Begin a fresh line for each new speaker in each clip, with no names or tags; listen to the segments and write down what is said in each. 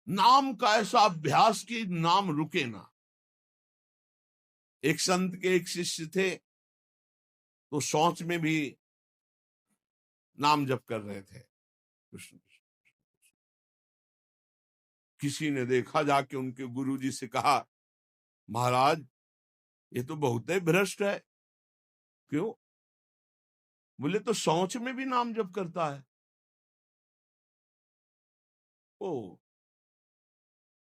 नाम का ऐसा अभ्यास कि नाम रुके ना। एक संत के एक शिष्य थे, तो शौच में भी नाम जप कर रहे थे, कृष्ण। किसी ने देखा, जाके उनके गुरुजी से कहा, महाराज ये तो बहुत ही भ्रष्ट है। क्यों? बोले तो शौच में भी नाम जप करता है। ओ,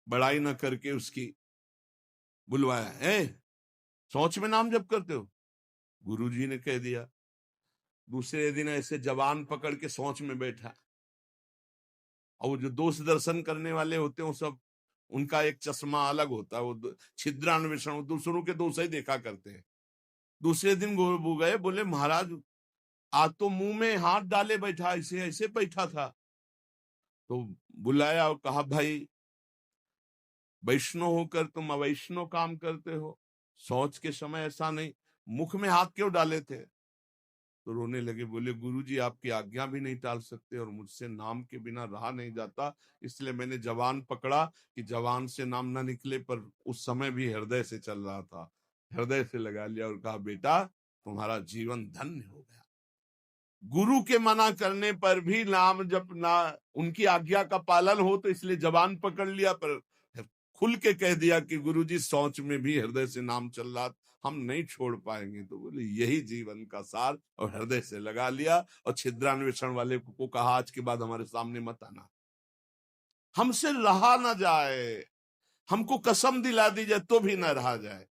बड़ाई न करके उसकी बुलवाया, है शौच में नाम जप करते हो? गुरुजी ने कह दिया। दूसरे दिन ऐसे जवान पकड़ के शौच में बैठा, और वो जो दोष दर्शन करने वाले होते हैं, वो सब उनका एक चश्मा अलग होता है, वो छिद्रान्वेषण, दूसरों के दोष ही देखा करते हैं। दूसरे दिन वो गए, बोले महाराज आज तो मुंह में हाथ डाले बैठा, ऐसे ऐसे बैठा था। तो बुलाया और कहा, भाई वैष्णव होकर तुम अवैष्णव काम करते हो, शौच के समय ऐसा नहीं, मुख में हाथ क्यों डाले थे? तो रोने लगे, बोले गुरुजी आपकी आज्ञा भी नहीं टाल सकते, और मुझसे नाम के बिना रहा नहीं जाता, इसलिए मैंने जवान पकड़ा कि जवान से नाम ना निकले, पर उस समय भी हृदय से चल रहा था, हृदय से लगा लिया और कहा, बेटा तुम्हारा जीवन धन्य हो गया। गुरु के मना करने पर भी नाम जब ना उनकी आज्ञा का पालन हो, तो इसलिए जवान पकड़ लिया, पर खुल के कह दिया कि गुरुजी शौच में भी हृदय से नाम चल रहा, हम नहीं छोड़ पाएंगे। तो बोले यही जीवन का सार, और हृदय से लगा लिया। और छिद्रान्वेषण वाले को कहा, आज के बाद हमारे सामने मत आना, हमसे रहा ना जाए, हमको कसम दिला दी जाए तो भी ना रहा जाए।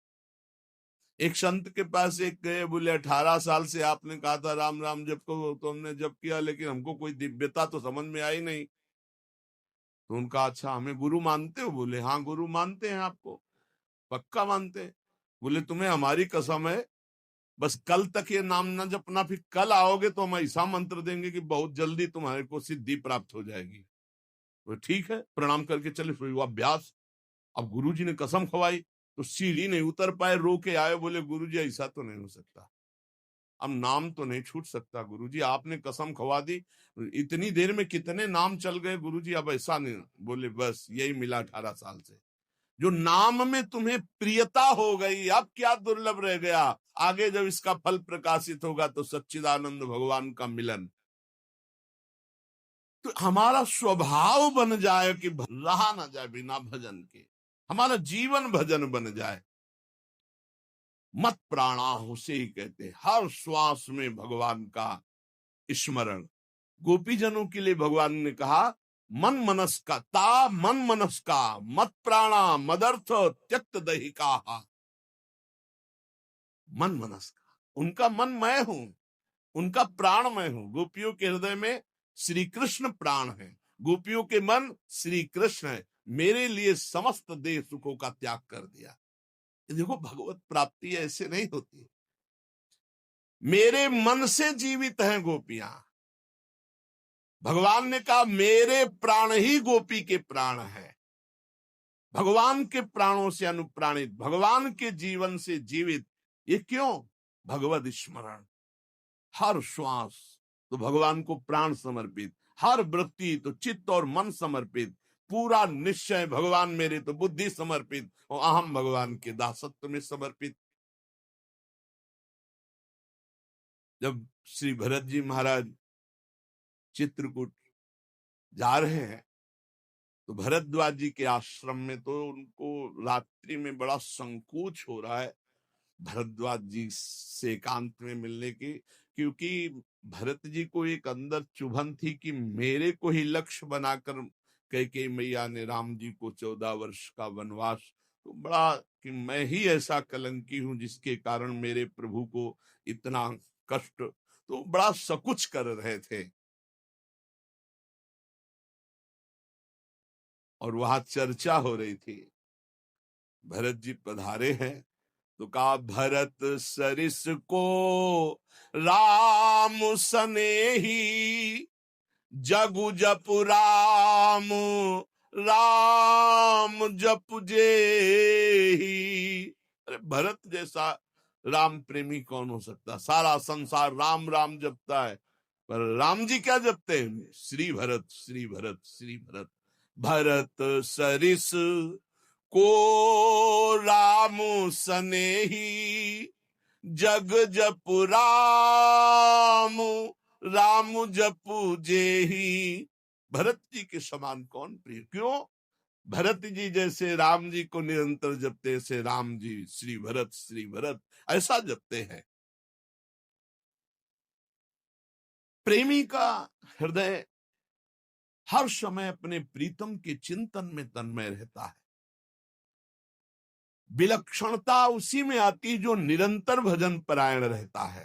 एक संत के पास एक गए, बोले 18 साल से आपने कहा था राम राम जप को, तो हमने जप किया, लेकिन हमको कोई दिव्यता तो समझ में आई नहीं। तो उनका, अच्छा हमें गुरु मानते हो? बोले हाँ गुरु मानते हैं, आपको पक्का मानते हैं। बोले तुम्हें हमारी कसम है, बस कल तक ये नाम ना जपना, फिर कल आओगे तो हम ऐसा मंत्र देंगे कि बहुत जल्दी तुम्हारे को सिद्धि प्राप्त हो जाएगी। तो ठीक है, प्रणाम करके चले, फिर हुआ अभ्यास। अब गुरुजी ने कसम खवाई, तो सीढ़ी नहीं उतर पाए, रो के आए, बोले गुरुजी ऐसा तो नहीं हो सकता, अब नाम तो नहीं छूट सकता, गुरुजी आपने कसम खवा दी, इतनी देर में कितने नाम चल गए गुरुजी, अब ऐसा नहीं। बोले बस यही मिला 18 साल से, जो नाम में तुम्हें प्रियता हो गई, अब क्या दुर्लभ रह गया, आगे जब इसका फल प्रकाशित होगा तो सच्चिदानंद भगवान का मिलन। तो हमारा स्वभाव बन जाए कि रहा ना जाए बिना भजन के, हमारा जीवन भजन बन जाए। मत प्राणा उसे ही कहते, हर श्वास में भगवान का स्मरण। गोपीजनों के लिए भगवान ने कहा, मन मनस का ता मन मनस का मत प्राणा मदर्थ त्यक्त दहिका। मन मनस का, उनका मन मैं हूं, उनका प्राण मैं हूं। गोपियों के हृदय में श्री कृष्ण प्राण है, गोपियों के मन श्री कृष्ण है, मेरे लिए समस्त देह सुखों का त्याग कर दिया। देखो भगवत प्राप्ति ऐसे नहीं होती, मेरे मन से जीवित हैं गोपियां। भगवान ने कहा मेरे प्राण ही गोपी के प्राण है, भगवान के प्राणों से अनुप्राणित, भगवान के जीवन से जीवित। ये क्यों? भगवत स्मरण, हर श्वास तो भगवान को प्राण समर्पित, हर वृत्ति तो चित्त और मन समर्पित, पूरा निश्चय भगवान मेरे तो बुद्धि समर्पित, और अहम भगवान के दासत्व में समर्पित। जब श्री भरत जी महाराज चित्रकूट जा रहे हैं, तो भरद्वाज जी के आश्रम में तो उनको रात्रि में बड़ा संकोच हो रहा है भरद्वाज जी से एकांत में मिलने की, क्योंकि भरत जी को एक अंदर चुभन थी कि मेरे को ही लक्ष्य बनाकर कैकेयी मैया ने राम जी को 14 वर्ष का वनवास, तो बड़ा कि मैं ही ऐसा कलंकी हूं जिसके कारण मेरे प्रभु को इतना कष्ट, तो बड़ा सकुच कर रहे थे। और वहां चर्चा हो रही थी, भरत जी पधारे हैं, तो कहा भरत सरिस को राम सनेही, जगु जपु राम राम जप जेही। अरे भरत जैसा राम प्रेमी कौन हो सकता, सारा संसार राम राम जपता है, पर राम जी क्या जपते हैं? श्री भरत श्री भरत श्री भरत। भरत सरिस को राम सनेही, जग जपु राम राम जपु जेही। भरत जी के समान कौन प्रिय? क्यों? भरत जी जैसे राम जी को निरंतर जपते से राम जी श्री भरत ऐसा जपते हैं। प्रेमी का हृदय हर समय अपने प्रीतम के चिंतन में तन्मय रहता है। विलक्षणता उसी में आती जो निरंतर भजन परायण रहता है।